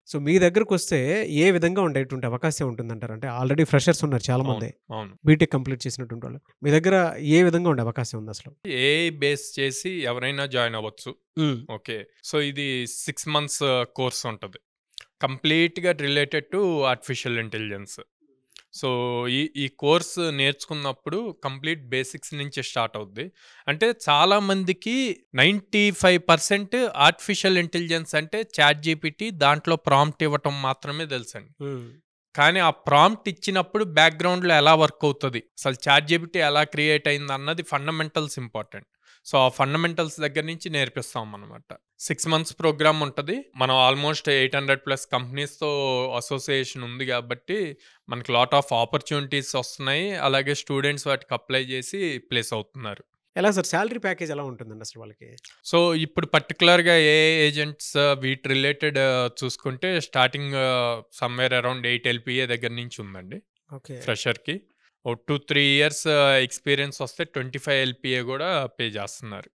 So, మీ దగ్గరకొస్తే ఏ విధంగా ఉండేటువంటి అవకాశం ఉంటుందంటారు? అంటే ఆల్రెడీ ఫ్రెషర్స్ ఉన్నారు అవును. చాలామందే. అవును. బీటెక్ కంప్లీట్ చేసినటువంటి వాళ్ళు. మీ దగ్గర ఏ విధంగా ఉండే అవకాశం ఉందసలు? ఏఐ బేస్ చేసి ఎవరైనా జాయిన్ అవ్వచ్చు. హ్మ్. ఓకే. సో, ఇది 6 మంత్స్ కోర్స్ ఉంటది. కంప్లీట్‌గా related to artificial intelligence. So, ఈ కోర్స్ నేర్చుకున్నప్పుడు కంప్లీట్ బేసిక్స్ నుంచి స్టార్ట్ అవుద్ది. అంటే చాలా మందికి 95% ఆర్టిఫిషియల్ ఇంటెలిజెన్స్ అంటే చాట్‌జీపీటీ దాంట్లో ప్రాంప్ట్ ఇవ్వటం మాత్రమే తెలుసండి. హ్మ్. కానీ ఆ ప్రాంప్ట్ ఇచ్చినప్పుడు బ్యాక్‌గ్రౌండ్‌లో ఎలా వర్క్ అవుతది? అసలు చాట్‌జీపీటీ ఎలా క్రియేట్ అయిందన్నది ఫండమెంటల్స్ ఇంపార్టెంట్. సో, ఆ ఫండమెంటల్స్ దగ్గర నుంచి నేర్పిస్తామనమాట. 6 మంత్స్ ప్రోగ్రామ్ ఉంటది. మనం ఆల్‌మోస్ట్ 800+ కంపెనీస్‌తో అసోసియేషన్ ఉంది గాబట్టి, మనకి లాట్ ఆఫ్ ఆపర్చునిటీస్ వస్తున్నాయి. అలాగే స్టూడెంట్స్ వాటికి అప్లై జేసి ప్లేస్ అవుతున్నారు. ఎలా సార్ సాలరీ ప్యాకేజ్ ఎలా ఉంటుందండి అసలు వాళ్ళకి? సో, ఇప్పుడు పర్టిక్యులర్‌గా ఏఐ ఏజెంట్స్ వీటి రిలేటెడ్ చూసుకుంటే స్టార్టింగ్ సమ్‌వేర్ అరౌండ్ 8 ఎల్‌పీఏ దగ్గర నుంచి ఉందండి. ఓకే. ఫ్రెషర్‌కి. ఓ 2, 3 ఇయర్స్ ఎక్స్‌పీరియన్స్ వస్తే 25 ఎల్‌పీఏ గూడా పే జేస్తున్నారు.